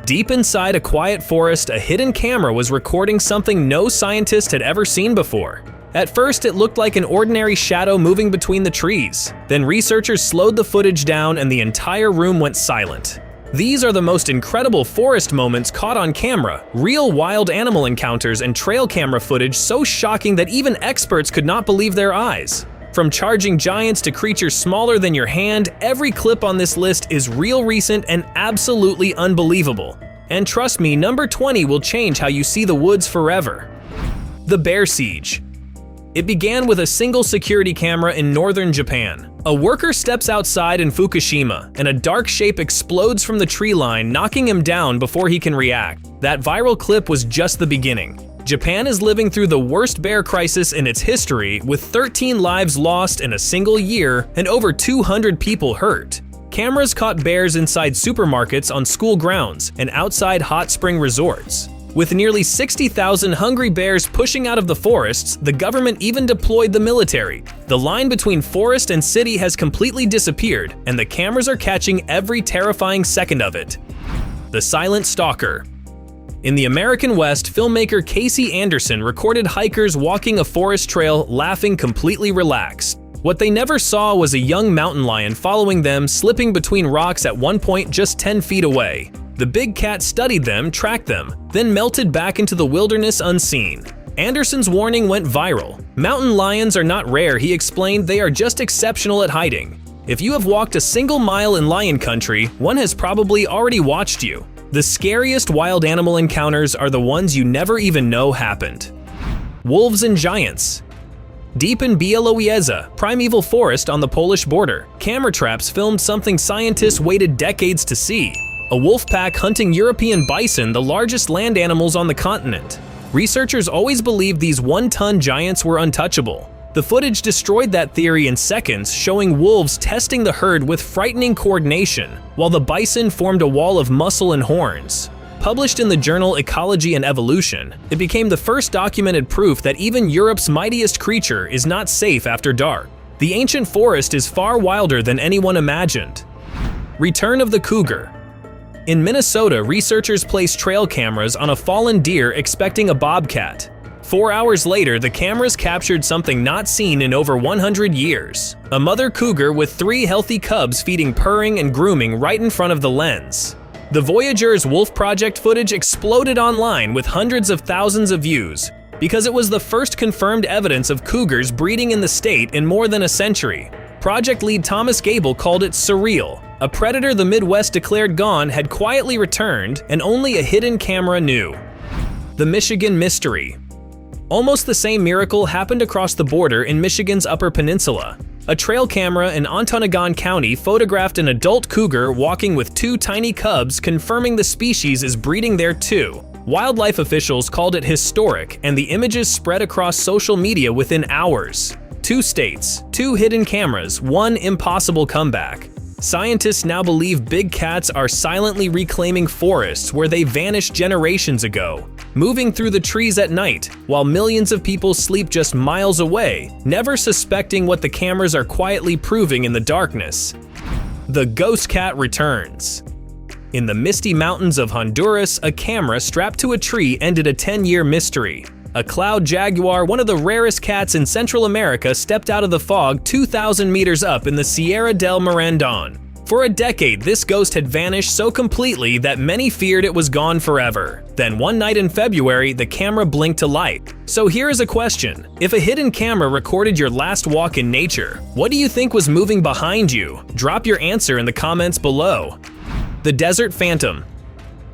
Deep inside a quiet forest, a hidden camera was recording something no scientist had ever seen before. At first, it looked like an ordinary shadow moving between the trees. Then researchers slowed the footage down and the entire room went silent. These are the most incredible forest moments caught on camera, real wild animal encounters and trail camera footage so shocking that even experts could not believe their eyes. From charging giants to creatures smaller than your hand, every clip on this list is real recent and absolutely unbelievable. And trust me, number 20 will change how you see the woods forever. The bear siege. It began with a single security camera in northern Japan. A worker steps outside in Fukushima, and a dark shape explodes from the tree line, knocking him down before he can react. That viral clip was just the beginning. Japan is living through the worst bear crisis in its history, with 13 lives lost in a single year and over 200 people hurt. Cameras caught bears inside supermarkets, on school grounds, and outside hot spring resorts. With nearly 60,000 hungry bears pushing out of the forests, the government even deployed the military. The line between forest and city has completely disappeared, and the cameras are catching every terrifying second of it. The silent stalker. In the American West, filmmaker Casey Anderson recorded hikers walking a forest trail, laughing completely relaxed. What they never saw was a young mountain lion following them, slipping between rocks at one point just 10 feet away. The big cat studied them, tracked them, then melted back into the wilderness unseen. Anderson's warning went viral. Mountain lions are not rare, he explained, they are just exceptional at hiding. If you have walked a single mile in lion country, one has probably already watched you. The scariest wild animal encounters are the ones you never even know happened. Wolves and giants. Deep in Białowieża, primeval forest on the Polish border, camera traps filmed something scientists waited decades to see. A wolf pack hunting European bison, the largest land animals on the continent. Researchers always believed these one-ton giants were untouchable. The footage destroyed that theory in seconds, showing wolves testing the herd with frightening coordination, while the bison formed a wall of muscle and horns. Published in the journal Ecology and Evolution, it became the first documented proof that even Europe's mightiest creature is not safe after dark. The ancient forest is far wilder than anyone imagined. Return of the cougar. In Minnesota, researchers placed trail cameras on a fallen deer expecting a bobcat. 4 hours later, the cameras captured something not seen in over 100 years. A mother cougar with 3 healthy cubs feeding, purring, and grooming right in front of the lens. The Voyager's Wolf Project footage exploded online with hundreds of thousands of views, because it was the first confirmed evidence of cougars breeding in the state in more than a century. Project lead Thomas Gable called it surreal. A predator the Midwest declared gone had quietly returned, and only a hidden camera knew. The Michigan mystery. Almost the same miracle happened across the border in Michigan's Upper Peninsula. A trail camera in Ontonagon County photographed an adult cougar walking with 2 tiny cubs, confirming the species is breeding there too. Wildlife officials called it historic, and the images spread across social media within hours. 2 states, 2 hidden cameras, 1 impossible comeback. Scientists now believe big cats are silently reclaiming forests where they vanished generations ago, moving through the trees at night, while millions of people sleep just miles away, never suspecting what the cameras are quietly proving in the darkness. The ghost cat returns. In the misty mountains of Honduras, a camera strapped to a tree ended a 10-year mystery. A cloud jaguar, one of the rarest cats in Central America, stepped out of the fog 2,000 meters up in the Sierra del Mirandón. For a decade, this ghost had vanished so completely that many feared it was gone forever. Then one night in February, the camera blinked to light. So here is a question. If a hidden camera recorded your last walk in nature, what do you think was moving behind you? Drop your answer in the comments below. The desert phantom.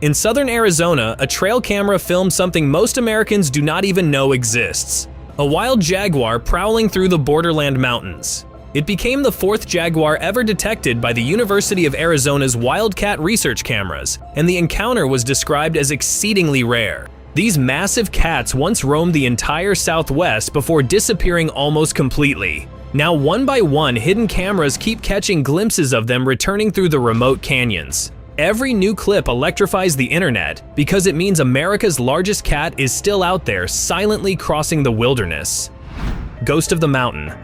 In southern Arizona, a trail camera filmed something most Americans do not even know exists. A wild jaguar prowling through the borderland mountains. It became the 4th jaguar ever detected by the University of Arizona's Wildcat research cameras, and the encounter was described as exceedingly rare. These massive cats once roamed the entire Southwest before disappearing almost completely. Now, one by one, hidden cameras keep catching glimpses of them returning through the remote canyons. Every new clip electrifies the internet because it means America's largest cat is still out there, silently crossing the wilderness. Ghost of the mountain.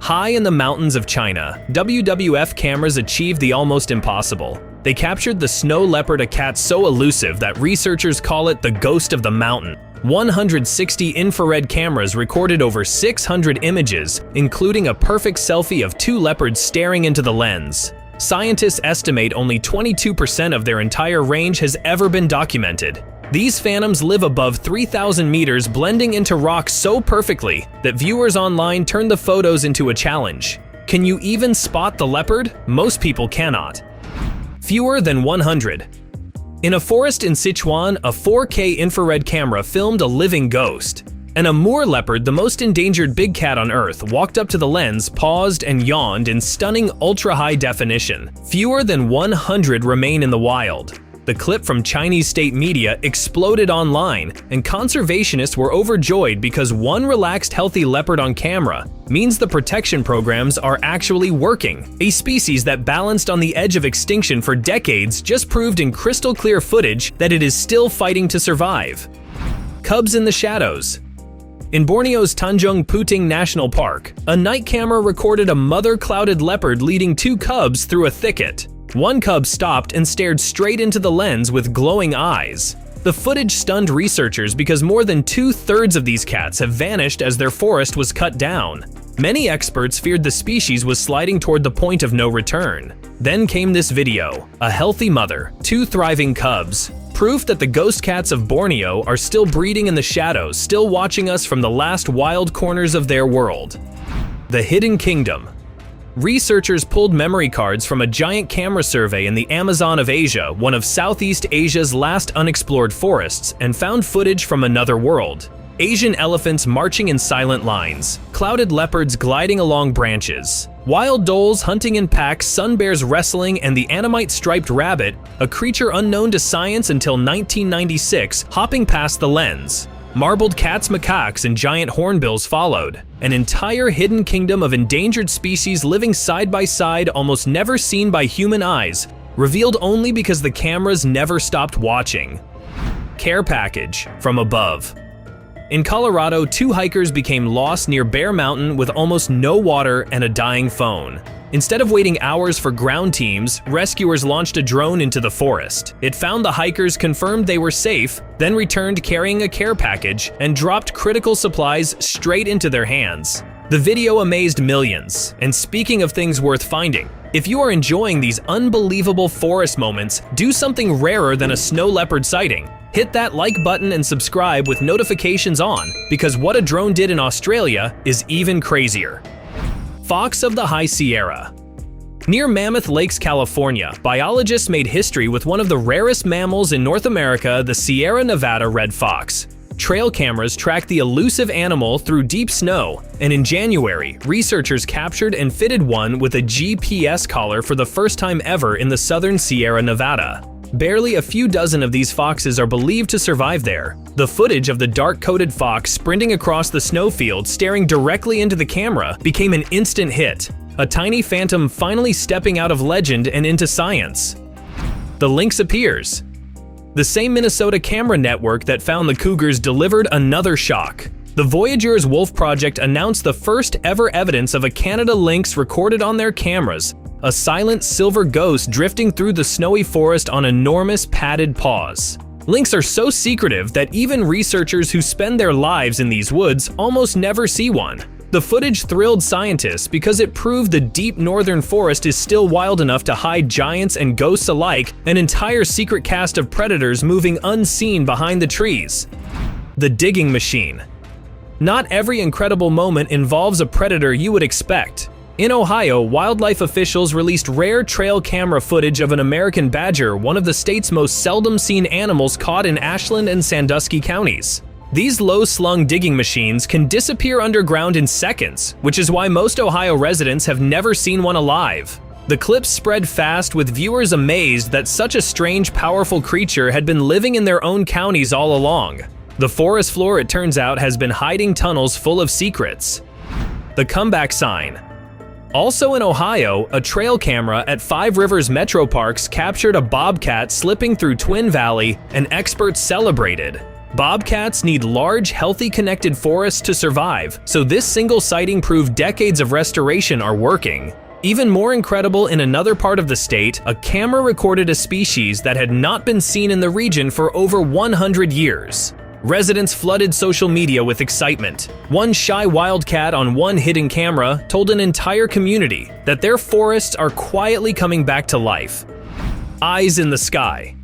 High in the mountains of China, WWF cameras achieved the almost impossible. They captured the snow leopard, a cat so elusive that researchers call it the ghost of the mountain. 160 infrared cameras recorded over 600 images, including a perfect selfie of two leopards staring into the lens. Scientists estimate only 22% of their entire range has ever been documented. These phantoms live above 3,000 meters, blending into rock so perfectly that viewers online turn the photos into a challenge. Can you even spot the leopard? Most people cannot. Fewer than 100. In a forest in Sichuan, a 4K infrared camera filmed a living ghost. An Amur leopard, the most endangered big cat on Earth, walked up to the lens, paused, and yawned in stunning ultra-high definition. Fewer than 100 remain in the wild. The clip from Chinese state media exploded online, and conservationists were overjoyed because one relaxed, healthy leopard on camera means the protection programs are actually working. A species that balanced on the edge of extinction for decades just proved in crystal clear footage that it is still fighting to survive. Cubs in the shadows. In Borneo's Tanjung Puting National Park, a night camera recorded a mother-clouded leopard leading two cubs through a thicket. One cub stopped and stared straight into the lens with glowing eyes. The footage stunned researchers because more than 2/3 of these cats have vanished as their forest was cut down. Many experts feared the species was sliding toward the point of no return. Then came this video: a healthy mother, two thriving cubs. Proof that the ghost cats of Borneo are still breeding in the shadows, still watching us from the last wild corners of their world. The Hidden Kingdom. Researchers pulled memory cards from a giant camera survey in the Amazon of Asia, one of Southeast Asia's last unexplored forests, and found footage from another world. Asian elephants marching in silent lines, clouded leopards gliding along branches, wild doles hunting in packs, sun bears wrestling, and the Annamite striped rabbit, a creature unknown to science until 1996, hopping past the lens. Marbled cats, macaques, and giant hornbills followed. An entire hidden kingdom of endangered species living side by side, almost never seen by human eyes, revealed only because the cameras never stopped watching. Care package from above. In Colorado, two hikers became lost near Bear Mountain with almost no water and a dying phone. Instead of waiting hours for ground teams, rescuers launched a drone into the forest. It found the hikers, confirmed they were safe, then returned carrying a care package and dropped critical supplies straight into their hands. The video amazed millions. And speaking of things worth finding, if you are enjoying these unbelievable forest moments, do something rarer than a snow leopard sighting. Hit that like button and subscribe with notifications on, because what a drone did in Australia is even crazier. Fox of the High Sierra. Near Mammoth Lakes, California, biologists made history with one of the rarest mammals in North America, the Sierra Nevada red fox. Trail cameras tracked the elusive animal through deep snow, and in January, researchers captured and fitted one with a GPS collar for the first time ever in the southern Sierra Nevada. Barely a few dozen of these foxes are believed to survive there. The footage of the dark-coated fox sprinting across the snowfield, staring directly into the camera, became an instant hit. A tiny phantom finally stepping out of legend and into science. The Lynx appears. The same Minnesota camera network that found the cougars delivered another shock. The Voyager's Wolf Project announced the first ever evidence of a Canada lynx recorded on their cameras, a silent silver ghost drifting through the snowy forest on enormous padded paws. Lynx are so secretive that even researchers who spend their lives in these woods almost never see one. The footage thrilled scientists because it proved the deep northern forest is still wild enough to hide giants and ghosts alike, an entire secret cast of predators moving unseen behind the trees. The digging machine. Not every incredible moment involves a predator you would expect. In Ohio, wildlife officials released rare trail camera footage of an American badger, one of the state's most seldom seen animals caught in Ashland and Sandusky counties. These low-slung digging machines can disappear underground in seconds, which is why most Ohio residents have never seen one alive. The clips spread fast, with viewers amazed that such a strange, powerful creature had been living in their own counties all along. The forest floor, it turns out, has been hiding tunnels full of secrets. The comeback sign. Also in Ohio, a trail camera at Five Rivers Metro Parks captured a bobcat slipping through Twin Valley, and experts celebrated. Bobcats need large, healthy, connected forests to survive, so this single sighting proved decades of restoration are working. Even more incredible, in another part of the state, a camera recorded a species that had not been seen in the region for over 100 years. Residents flooded social media with excitement. One shy wildcat on one hidden camera told an entire community that their forests are quietly coming back to life. Eyes in the sky.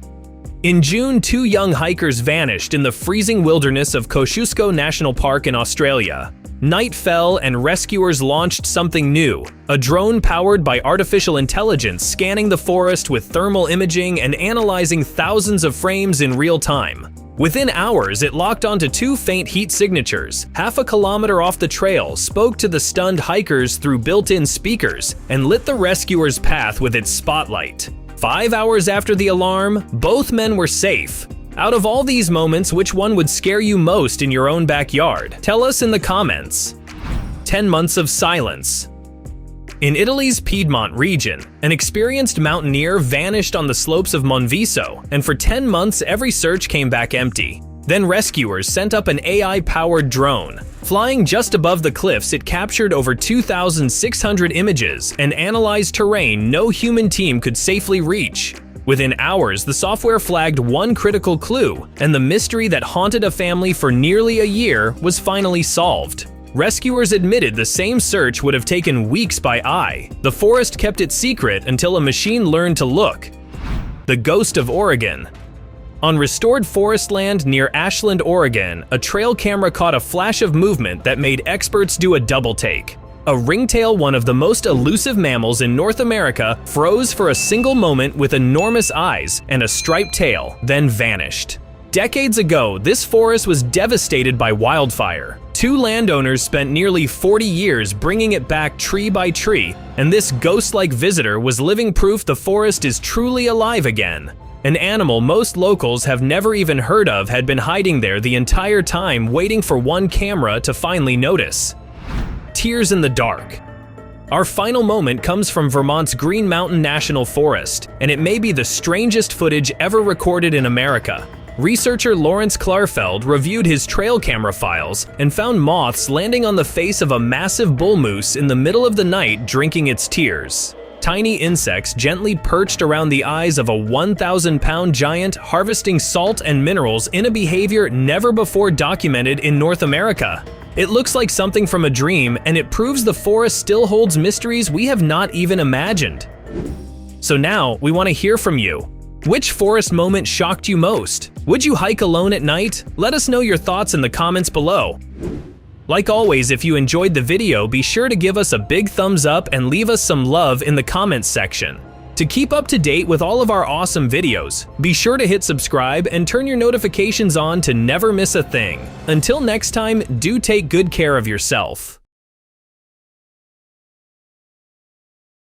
In June, 2 young hikers vanished in the freezing wilderness of Kosciuszko National Park in Australia. Night fell and rescuers launched something new, a drone powered by artificial intelligence scanning the forest with thermal imaging and analyzing thousands of frames in real time. Within hours, it locked onto 2 faint heat signatures, half a kilometer off the trail, spoke to the stunned hikers through built-in speakers, and lit the rescuers' path with its spotlight. 5 hours after the alarm, both men were safe. Out of all these moments, which one would scare you most in your own backyard? Tell us in the comments. 10 months of silence. In Italy's Piedmont region, an experienced mountaineer vanished on the slopes of Monviso, and for 10 months every search came back empty. Then rescuers sent up an AI-powered drone. Flying just above the cliffs, it captured over 2,600 images and analyzed terrain no human team could safely reach. Within hours, the software flagged one critical clue, and the mystery that haunted a family for nearly a year was finally solved. Rescuers admitted the same search would have taken weeks by eye. The forest kept it secret until a machine learned to look. The ghost of Oregon. On restored forest land near Ashland, Oregon, a trail camera caught a flash of movement that made experts do a double take. A ringtail, one of the most elusive mammals in North America, froze for a single moment with enormous eyes and a striped tail, then vanished. Decades ago, this forest was devastated by wildfire. 2 landowners spent nearly 40 years bringing it back tree by tree, and this ghost-like visitor was living proof the forest is truly alive again. An animal most locals have never even heard of had been hiding there the entire time, waiting for one camera to finally notice. Tears in the dark. Our final moment comes from Vermont's Green Mountain National Forest, and it may be the strangest footage ever recorded in America. Researcher Lawrence Klarfeld reviewed his trail camera files and found moths landing on the face of a massive bull moose in the middle of the night, drinking its tears. Tiny insects gently perched around the eyes of a 1,000-pound giant, harvesting salt and minerals in a behavior never before documented in North America. It looks like something from a dream, and it proves the forest still holds mysteries we have not even imagined. So now, we want to hear from you. Which forest moment shocked you most? Would you hike alone at night? Let us know your thoughts in the comments below. Like always, if you enjoyed the video, be sure to give us a big thumbs up and leave us some love in the comments section. To keep up to date with all of our awesome videos, be sure to hit subscribe and turn your notifications on to never miss a thing. Until next time, do take good care of yourself.